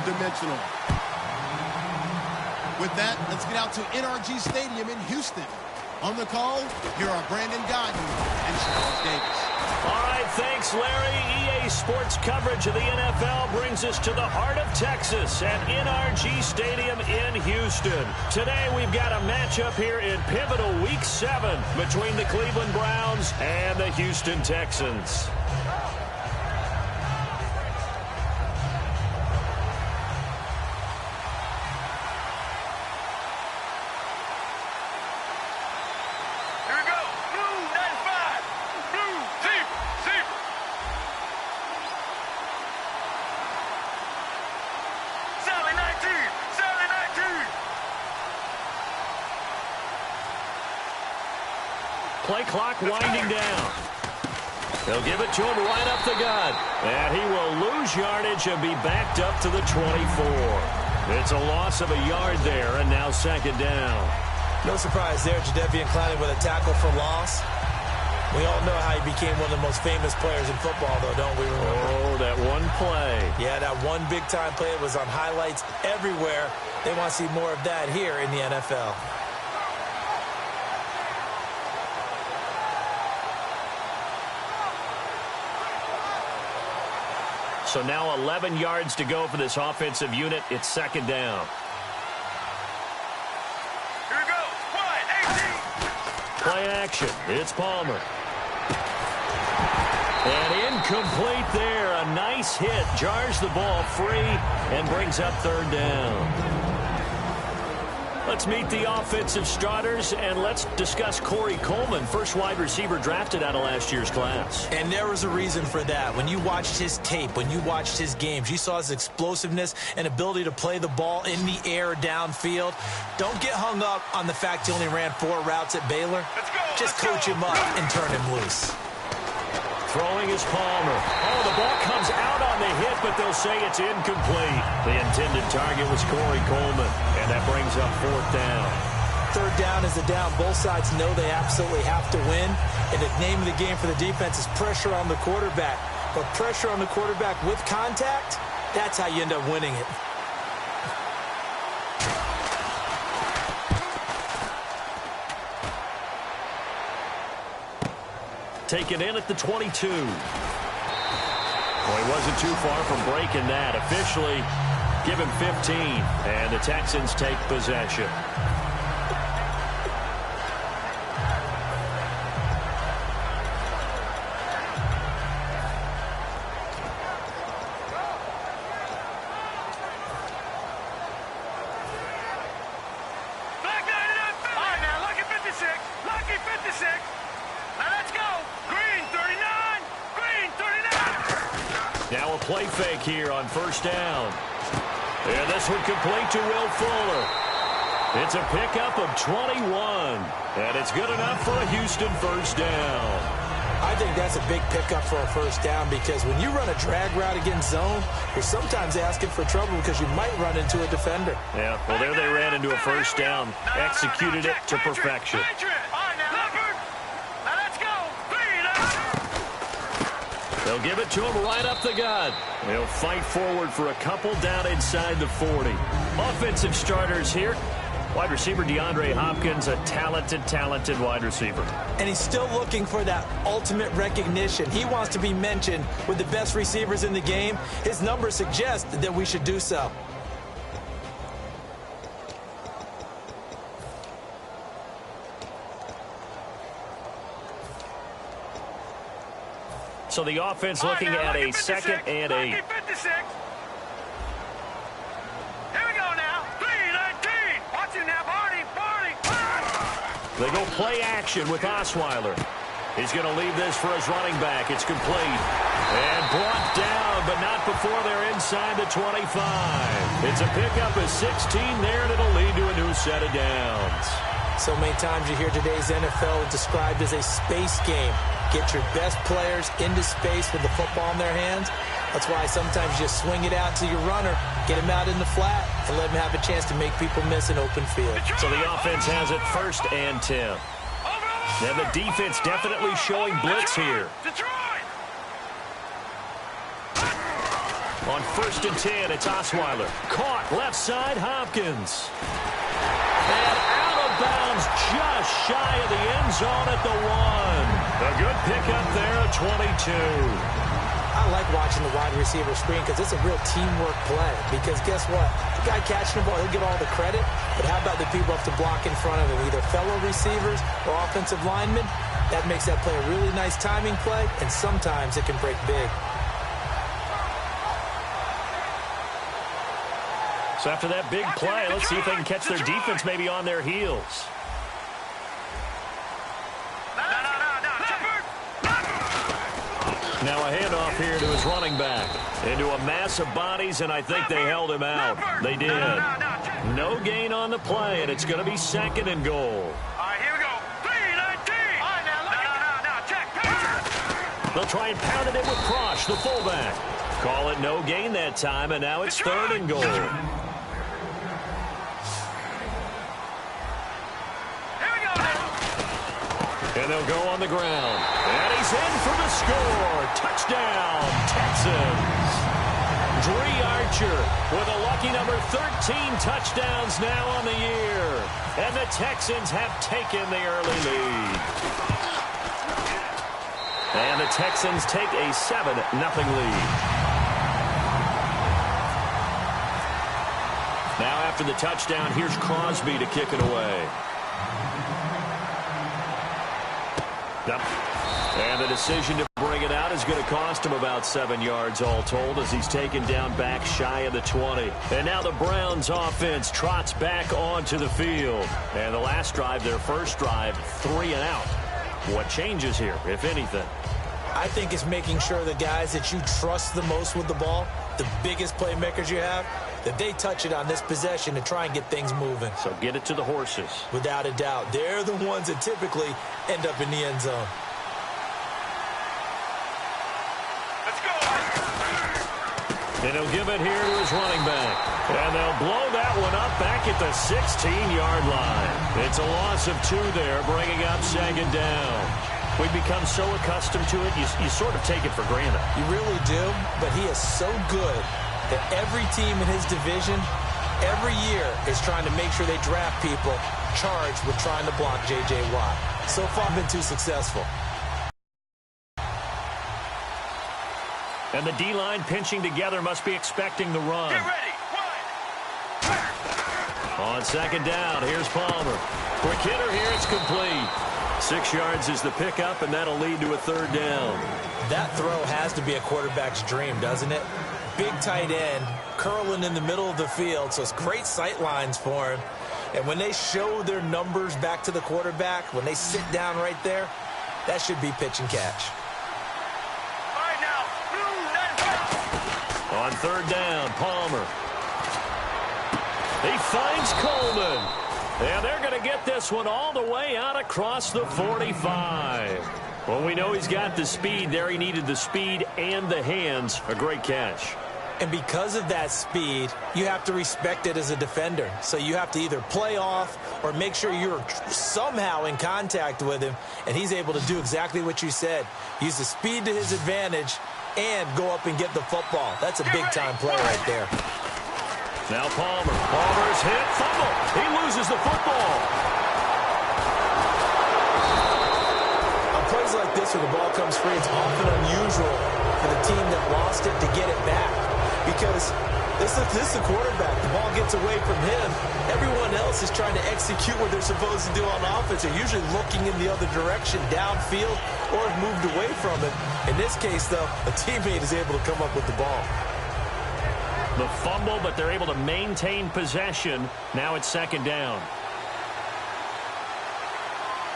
one-dimensional. With that, let's get out to NRG Stadium in Houston. On the call, here are Brandon Godden and Charles Davis. All right, thanks, Larry. EA Sports coverage of the NFL brings us to the heart of Texas at NRG Stadium in Houston. Today, we've got a matchup here in pivotal Week 7 between the Cleveland Browns and the Houston Texans. Play clock winding down. They'll give it to him right up the gut. And he will lose yardage and be backed up to the 24. It's a loss of a yard there, and now second down. No surprise there, Jadeveon Clowney with a tackle for loss. We all know how he became one of the most famous players in football, though, don't we remember? Oh, that one play. Yeah, that one big-time play was on highlights everywhere. They want to see more of that here in the NFL. So now 11 yards to go for this offensive unit. It's second down. Here we go. Quiet. 18. Play action. It's Palmer. And incomplete there. A nice hit. Jars the ball free and brings up third down. Let's meet the offensive starters, and let's discuss Corey Coleman, first wide receiver drafted out of last year's class. And there was a reason for that. When you watched his tape, when you watched his games, you saw his explosiveness and ability to play the ball in the air downfield. Don't get hung up on the fact he only ran 4 routes at Baylor. Just coach him up and turn him loose. Throwing is Palmer. Oh, the ball comes out on the hit, but they'll say it's incomplete. The intended target was Corey Coleman, and that brings up fourth down. Third down is the down. Both sides know they absolutely have to win, and the name of the game for the defense is pressure on the quarterback. But pressure on the quarterback with contact, that's how you end up winning it. Taken in at the 22. Well, he wasn't too far from breaking that. Officially, give him 15, and the Texans take possession. Now a play fake here on first down. And this one complete to Will Fuller. It's a pickup of 21. And it's good enough for a Houston first down. I think that's a big pickup for a first down because when you run a drag route against zone, you're sometimes asking for trouble because you might run into a defender. Yeah, well, there they ran into a first down. Executed it to perfection. They'll give it to him right up the gut. They'll fight forward for a couple down inside the 40. Offensive starters here. Wide receiver DeAndre Hopkins, a talented wide receiver. And he's still looking for that ultimate recognition. He wants to be mentioned with the best receivers in the game. His numbers suggest that we should do so. So the offense looking at a 2nd and 8. Here we go now. 3-19. Watch it now, Barney. They go play action with Osweiler. He's going to leave this for his running back. It's complete. And brought down, but not before they're inside the 25. It's a pickup of 16 there, and it'll lead to a new set of downs. So many times you hear today's NFL described as a space game. Get your best players into space with the football in their hands. That's why sometimes you just swing it out to your runner, get him out in the flat, and let him have a chance to make people miss an open field. So the offense has it 1st and 10. Now the defense definitely showing blitz here. On 1st and 10, it's Osweiler. Caught left side, Hopkins. And out of bounds just shy of the end zone at the 1. A good pickup there at 22. I like watching the wide receiver screen because it's a real teamwork play. Because guess what? The guy catching the ball, he'll get all the credit. But how about the people who have to block in front of him, either fellow receivers or offensive linemen? That makes that play a really nice timing play, and sometimes it can break big. So after that big play, let's see if they can catch their defense maybe on their heels. Now a handoff here to his running back. Into a mass of bodies, and I think they held him out. They did. No gain on the play, and it's going to be 2nd and goal. All right, here we go. 3-19. All right, now, check. They'll try and pound it in with Prosh, the fullback. Call it no gain that time, and now it's 3rd and goal. And they'll go on the ground. And he's in for the score. Touchdown, Texans. Dree Archer with a lucky number 13 touchdowns now on the year. And the Texans have taken the early lead. And the Texans take a 7-0 lead. Now after the touchdown, here's Crosby to kick it away. And the decision to bring it out is going to cost him about 7 yards all told as he's taken down back shy of the 20. And now the Browns offense trots back onto the field. And the last drive, their first drive, 3 and out. What changes here, if anything? I think it's making sure the guys that you trust the most with the ball, the biggest playmakers you have, that they touch it on this possession to try and get things moving. So get it to the horses. Without a doubt. They're the ones that typically end up in the end zone. Let's go. And he'll give it here to his running back. And they'll blow that one up back at the 16-yard line. It's a loss of 2 there, bringing up 2nd down. We've become so accustomed to it, you sort of take it for granted. You really do, but he is so good that every team in his division, every year, is trying to make sure they draft people charged with trying to block J.J. Watt. So far, been too successful. And the D-line pinching together must be expecting the run. Get ready. On 2nd down, here's Palmer. Quick hitter here, it's complete. 6 yards is the pickup, and that'll lead to a 3rd down. That throw has to be a quarterback's dream, doesn't it? Big tight end, curling in the middle of the field, so it's great sight lines for him. And when they show their numbers back to the quarterback, when they sit down right there, that should be pitch and catch. All right, now. On 3rd down, Palmer. He finds Coleman. And they're going to get this one all the way out across the 45. Well, we know he's got the speed there. He needed the speed and the hands. A great catch. And because of that speed, you have to respect it as a defender. So you have to either play off or make sure you're somehow in contact with him. And he's able to do exactly what you said. Use the speed to his advantage and go up and get the football. That's a big-time play right there. Now Palmer. Palmer's hit. Fumble. He loses the football. On plays like this where the ball comes free, it's often unusual for the team that lost it to get it back. Because this is the quarterback. The ball gets away from him. Everyone else is trying to execute what they're supposed to do on offense. They're usually looking in the other direction, downfield, or moved away from it. In this case, though, a teammate is able to come up with the ball. The fumble, but they're able to maintain possession. Now it's 2nd down.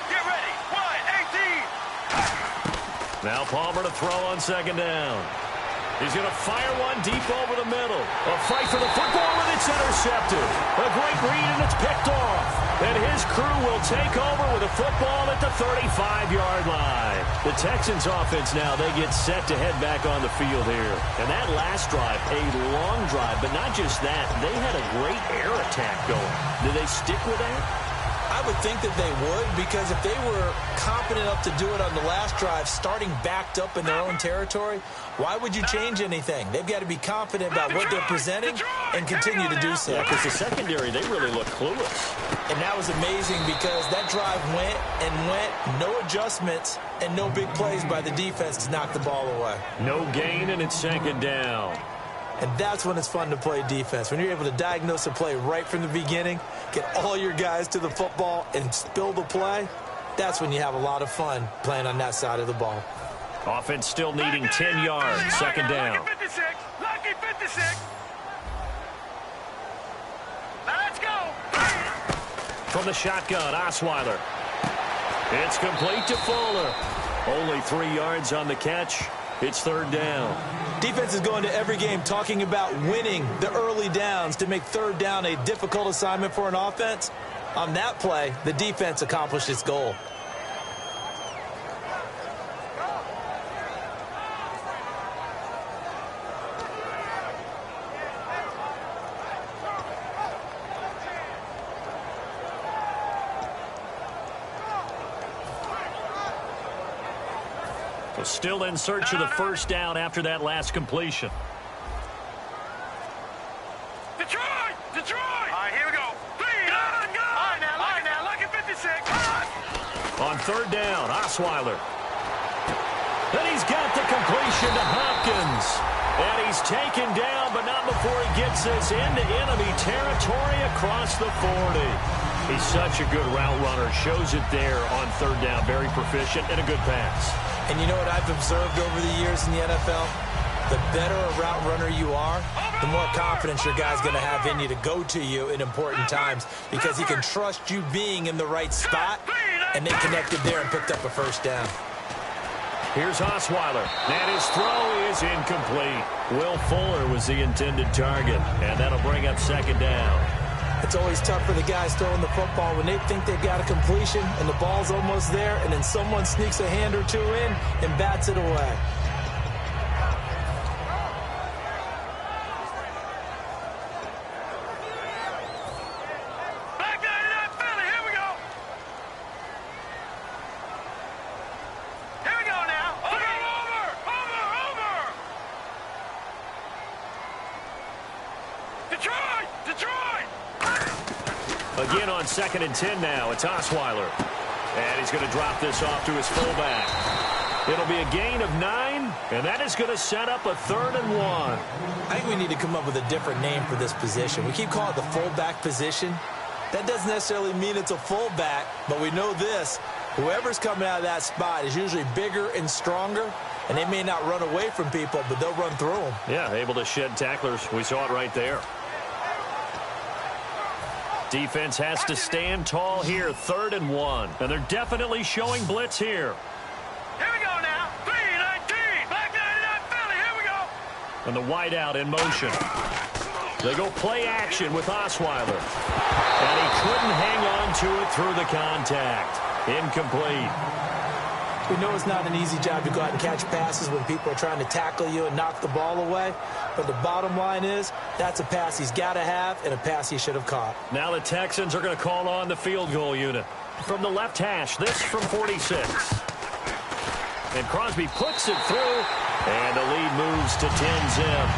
Get ready. 1-18. Now Palmer to throw on 2nd down. He's going to fire one deep over the middle. A fight for the football, and it's intercepted. A great read, and it's picked off. And his crew will take over with a football at the 35-yard line. The Texans offense now, they get set to head back on the field here. And that last drive, a long drive, but not just that. They had a great air attack going. Do they stick with that? I I would think that they would, because if they were confident enough to do it on the last drive, starting backed up in their own territory, why would you change anything? They've got to be confident about what they're presenting and continue to do so. Yeah, because the secondary, they really look clueless. And that was amazing because that drive went and went, no adjustments and no big plays by the defense to knock the ball away. No gain, and it's second down. And that's when it's fun to play defense. When you're able to diagnose a play right from the beginning, get all your guys to the football and spill the play, that's when you have a lot of fun playing on that side of the ball. Offense still needing 10 yards. Second down. Lucky 56. Lucky 56. Now let's go. From the shotgun, Osweiler. It's complete to Fuller. Only 3 yards on the catch. It's third down. Defense is going to every game talking about winning the early downs to make third down a difficult assignment for an offense. On that play, the defense accomplished its goal. Still in search of the first down after that last completion. Detroit! Detroit! All right, here we go. Go! All right, now, lucky 56. On third down, Osweiler. Then he's got the completion to Hopkins. And he's taken down, but not before he gets this into enemy territory across the 40. He's such a good route runner. Shows it there on third down. Very proficient and a good pass. And you know what I've observed over the years in the NFL? The better a route runner you are, the more confidence your guy's going to have in you to go to you in important times, because he can trust you being in the right spot, and they connected there and picked up a first down. Here's Osweiler, and his throw is incomplete. Will Fuller was the intended target, and that'll bring up second down. It's always tough for the guys throwing the football when they think they've got a completion and the ball's almost there, and then someone sneaks a hand or two in and bats it away. Back down to that Philly. Here we go. Here we go now. Over. Detroit! Detroit! Again on 2nd and 10 now. It's Osweiler. And he's going to drop this off to his fullback. It'll be a gain of 9, and that is going to set up a 3rd and 1. I think we need to come up with a different name for this position. We keep calling it the fullback position. That doesn't necessarily mean it's a fullback, but we know this. Whoever's coming out of that spot is usually bigger and stronger, and they may not run away from people, but they'll run through them. Yeah, able to shed tacklers. We saw it right there. Defense has to stand tall here, 3rd and 1. And they're definitely showing blitz here. Here we go now. 3-19. Back down to that Philly. Here we go. And the wideout in motion. They go play action with Osweiler. And he couldn't hang on to it through the contact. Incomplete. We know it's not an easy job to go out and catch passes when people are trying to tackle you and knock the ball away. But the bottom line is, that's a pass he's got to have and a pass he should have caught. Now the Texans are going to call on the field goal unit. From the left hash, this from 46. And Crosby puts it through, and the lead moves to 10-zip.